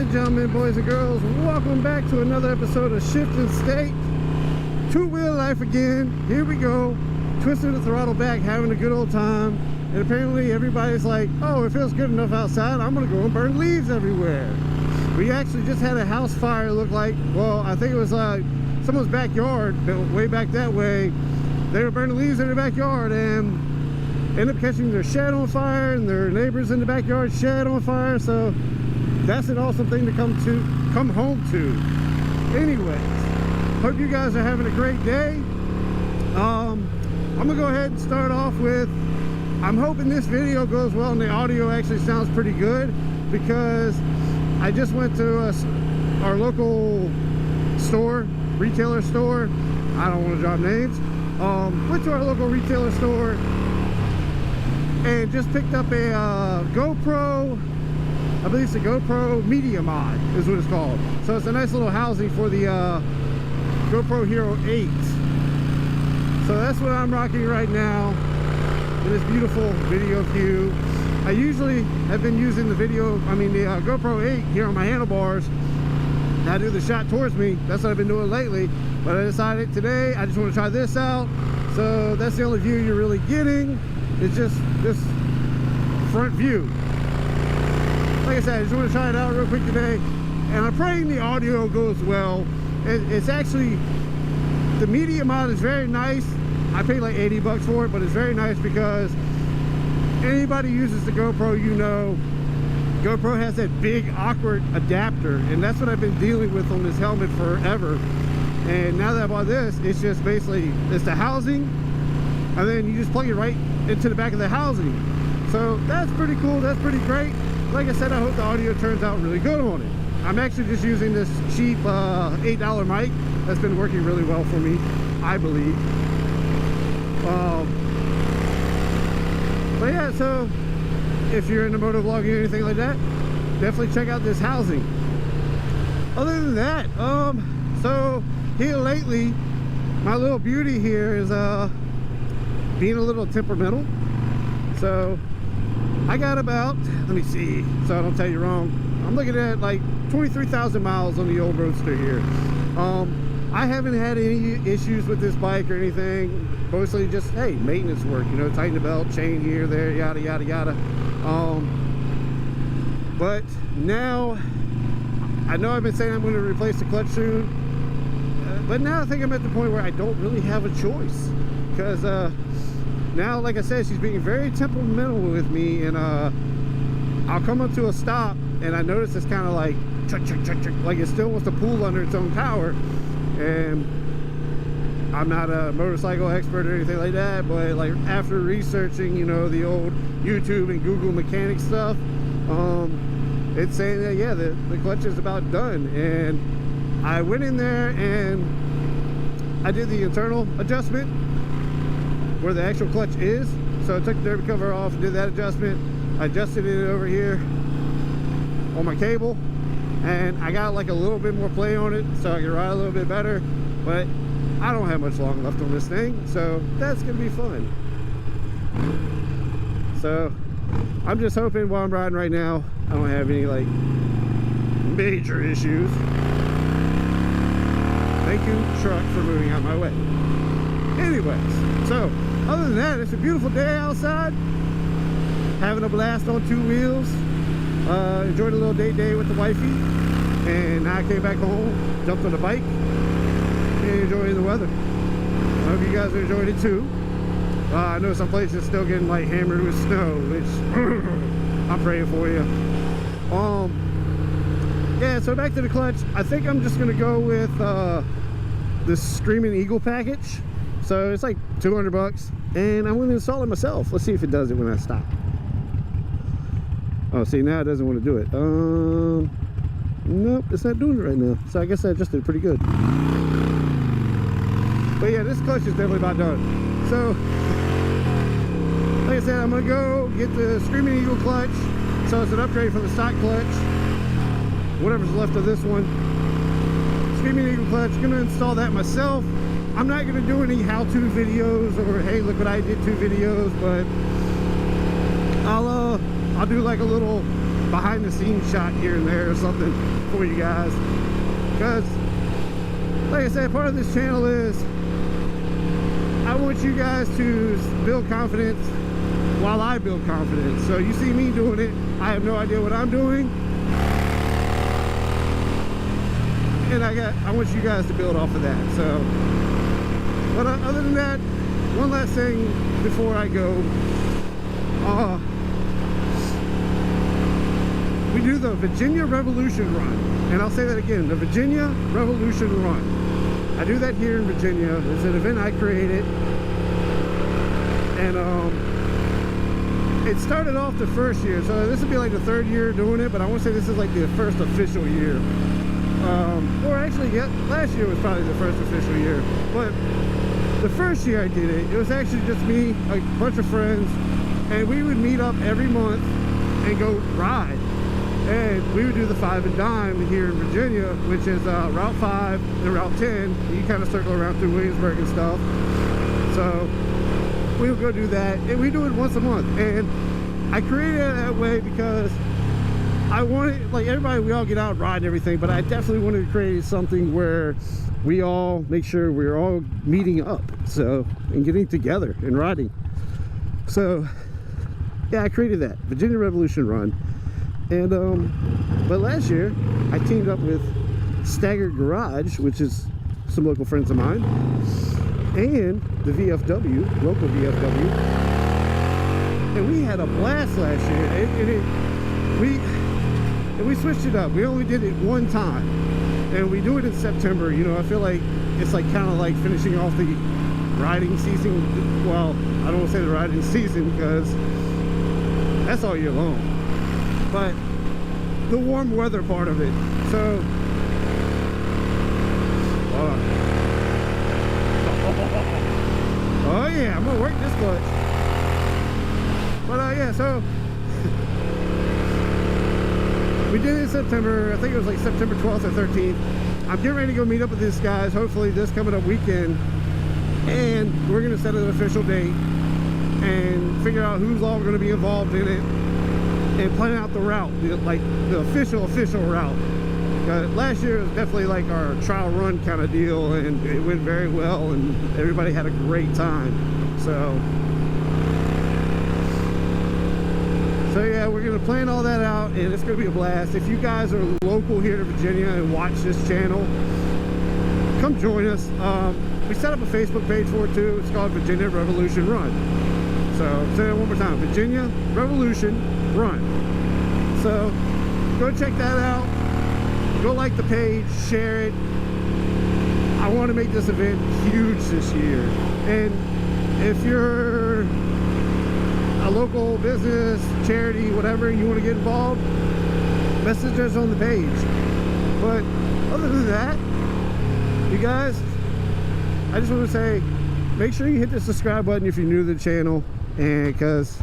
and gentlemen, boys and girls, welcome back to another episode of Shift and State. Two-wheel life again. Here we go. Twisting the throttle back, having a good old time. And apparently everybody's like, oh, it feels good enough outside. I'm going to go and burn leaves everywhere. We actually just had a house fire, look like, well, I think it was someone's backyard, way back that way. They were burning leaves in their backyard and ended up catching their shed on fire and their neighbors in the backyard shed on fire. So that's an awesome thing to come home to. Anyways, hope you guys are having a great day. I'm gonna go ahead and start off with, I'm hoping this video goes well and the audio actually sounds pretty good, because I just went to our local store, retailer store. I don't want to drop names. Went to our local retailer store and just picked up a GoPro. I believe it's a GoPro Media Mod is what it's called. So it's a nice little housing for the GoPro Hero 8. So that's what I'm rocking right now in this beautiful video view. I usually have been using the GoPro 8 here on my handlebars. I do the shot towards me. That's what I've been doing lately. But I decided today I just want to try this out. So that's the only view you're really getting. It's just this front view. Like I said, I just want to try it out real quick today. And I'm praying the audio goes well. It's actually, the Media Mod is very nice. I paid like 80 bucks for it, but it's very nice because anybody uses the GoPro, you know, GoPro has that big awkward adapter, and that's what I've been dealing with on this helmet forever. And now that I bought this, it's just basically, it's the housing, and then you just plug it right into the back of the housing. So that's pretty cool, that's pretty great. Like I said, I hope the audio turns out really good on it. I'm actually just using this cheap $8 mic that's been working really well for me, I believe. But yeah, so if you're into motovlogging or anything like that, definitely check out this housing. Other than that, so here lately, my little beauty here is being a little temperamental. So I got about, let me see, so I don't tell you wrong, I'm looking at like 23,000 miles on the old Roadster here. I haven't had any issues with this bike or anything. Mostly just, hey, maintenance work, you know, tighten the belt, chain here, there, yada, yada, yada. But now, I know I've been saying I'm going to replace the clutch soon. But now I think I'm at the point where I don't really have a choice. Because now, like I said, she's being very temperamental with me. And I'll come up to a stop and I notice it's kind of like, like it still wants to pull under its own power. And I'm not a motorcycle expert or anything like that, but like after researching, you know, the old YouTube and Google mechanic stuff, it's saying that, yeah, the clutch is about done. And I went in there and I did the internal adjustment where the actual clutch is. So I took the derby cover off and did that adjustment. I adjusted it over here on my cable, and I got like a little bit more play on it so I can ride a little bit better. But I don't have much long left on this thing, so that's gonna be fun. So I'm just hoping while I'm riding right now I don't have any like major issues. Thank you, truck, for moving out my way. Anyways, so other than that, it's a beautiful day outside, having a blast on two wheels. Enjoyed a little date day with the wifey, and now I came back home, jumped on the bike, and enjoying the weather. I hope you guys are enjoying it too. I know some places still getting like hammered with snow, which I'm praying for you. Yeah, so back to the clutch. I think I'm just gonna go with this Screaming Eagle package. So it's like 200 bucks, and I'm gonna install it myself. Let's see if it does it when I stop. Oh, see, now it doesn't want to do it. Nope, it's not doing it right now. So I guess I adjusted it pretty good. But yeah, this clutch is definitely about done. So, like I said, I'm gonna go get the Screaming Eagle clutch. So it's an upgrade from the stock clutch, whatever's left of this one. Screaming Eagle clutch, gonna install that myself. I'm not gonna do any how-to videos or hey, look what I did 2 videos, but I'll do like a little behind the scenes shot here and there or something for you guys, because like I said, part of this channel is I want you guys to build confidence while I build confidence. So you see me doing it, I have no idea what I'm doing, and I want you guys to build off of that. So, but other than that, one last thing before I go, we do the Virginia Revolution Run, and I'll say that again, the Virginia Revolution Run. I do that here in Virginia. It's an event I created, and it started off the first year, so this would be like the third year doing it, but I want to say this is like the first official year. Or actually, yeah, last year was probably the first official year, but the first year I did it, it was actually just me, a bunch of friends, and we would meet up every month and go ride. And we would do the 5 and Dime here in Virginia, which is Route 5 and Route 10. You kind of circle around through Williamsburg and stuff. So we would go do that, and we do it once a month. And I created it that way because I wanted, like everybody, we all get out and ride and everything, but I definitely wanted to create something where we all make sure we're all meeting up, so, and getting together and riding. So yeah, I created that Virginia Revolution Run. And but last year I teamed up with Staggered Garage, which is some local friends of mine, and the VFW, local VFW, and we had a blast last year. We switched it up. We only did it one time, and we do it in September. You know, I feel like it's like kind of like finishing off the riding season. Well, I don't want to say the riding season because that's all year long, but the warm weather part of it. So oh yeah, I'm gonna work this clutch. But yeah, so we did it in September. I think it was like September 12th or 13th. I'm getting ready to go meet up with these guys, hopefully this coming up weekend, and we're gonna set an official date and figure out who's all gonna be involved in it and plan out the route, like the official route. Last year was definitely like our trial run kind of deal, and it went very well, and everybody had a great time. So yeah, we're gonna plan all that out, and it's gonna be a blast. If you guys are local here to Virginia and watch this channel, come join us. We set up a Facebook page for it too. It's called Virginia Revolution Run. So say that one more time, Virginia Revolution Run. So go check that out. Go like the page, share it. I want to make this event huge this year. And if you're a local business, charity, whatever, you want to get involved, message us on the page. But other than that, you guys, I just want to say, make sure you hit the subscribe button if you're new to the channel, and because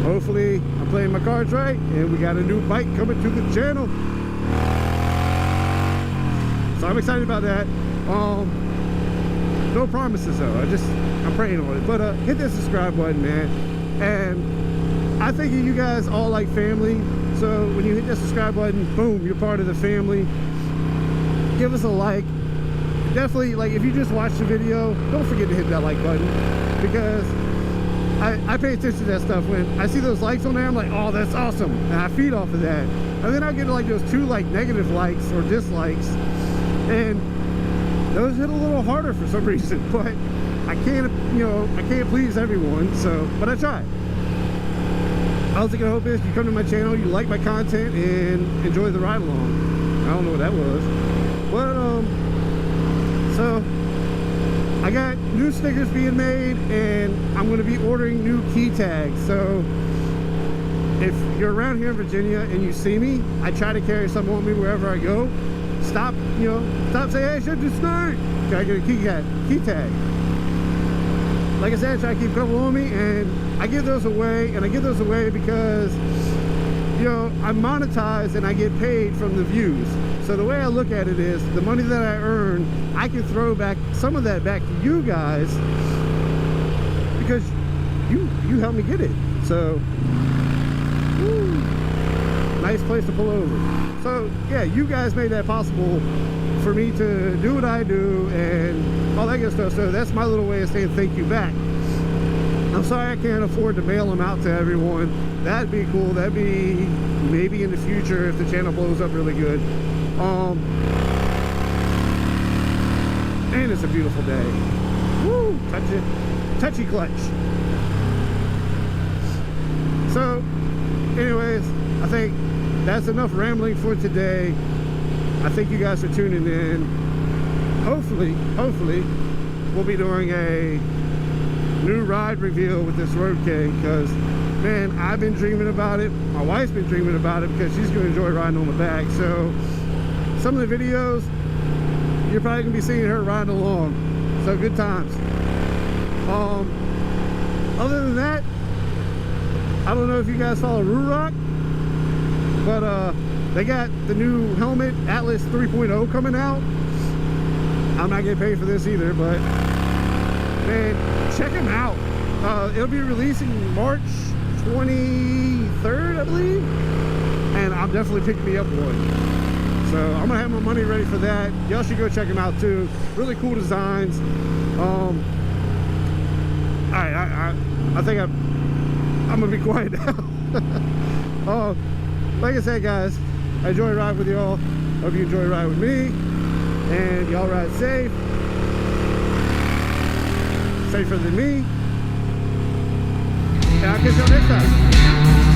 hopefully I'm playing my cards right and we got a new bike coming to the channel. So I'm excited about that. No promises though, I'm praying on it. But hit that subscribe button, man. And I think of you guys all like family. So when you hit that subscribe button, boom, you're part of the family. Give us a like. Definitely, like, if you just watch the video, don't forget to hit that like button, because I pay attention to that stuff. When I see those likes on there, I'm like, oh, that's awesome, and I feed off of that. And then I'll get like those 2 like negative likes or dislikes, and those hit a little harder for some reason. But I can't, you know, I can't please everyone, so, but I try. All I can hope is you come to my channel, you like my content, and enjoy the ride along. I don't know what that was, but so I got new stickers being made, and I'm going to be ordering new key tags. So if you're around here in Virginia and you see me, I try to carry some on me wherever I go. Stop, you know, stop saying, hey, shut this snake. Can I get a key tag? Like I said, I try to keep a couple on me, and I give those away. And I give those away because, you know, I monetize and I get paid from the views. So the way I look at it is, the money that I earn, I can throw back some of that back to you guys, because you helped me get it. So, woo. nice place to pull over. So yeah, you guys made that possible for me to do what I do and all that good stuff. So that's my little way of saying thank you back. I'm sorry I can't afford to mail them out to everyone. That'd be cool. That'd be maybe in the future if the channel blows up really good. And it's a beautiful day. Woo! Touchy clutch. So anyways, I think that's enough rambling for today. I thank you guys for tuning in. Hopefully we'll be doing a new ride reveal with this Road King, because man, I've been dreaming about it. My wife's been dreaming about it because she's going to enjoy riding on the back. So some of the videos you're probably going to be seeing her riding along. So good times. Other than that, I don't know if you guys follow Rock, but they got the new helmet Atlas 3.0 coming out. I'm not getting paid for this either, but man, check them out. It'll be releasing March 23rd, I believe, and I'm definitely picking me up one. So I'm gonna have my money ready for that. Y'all should go check them out too. Really cool designs. I think I'm gonna be quiet now. Like I said, guys, I enjoy riding with y'all. Hope you enjoy riding with me, and y'all ride safe, safer than me. And I'll catch y'all next time.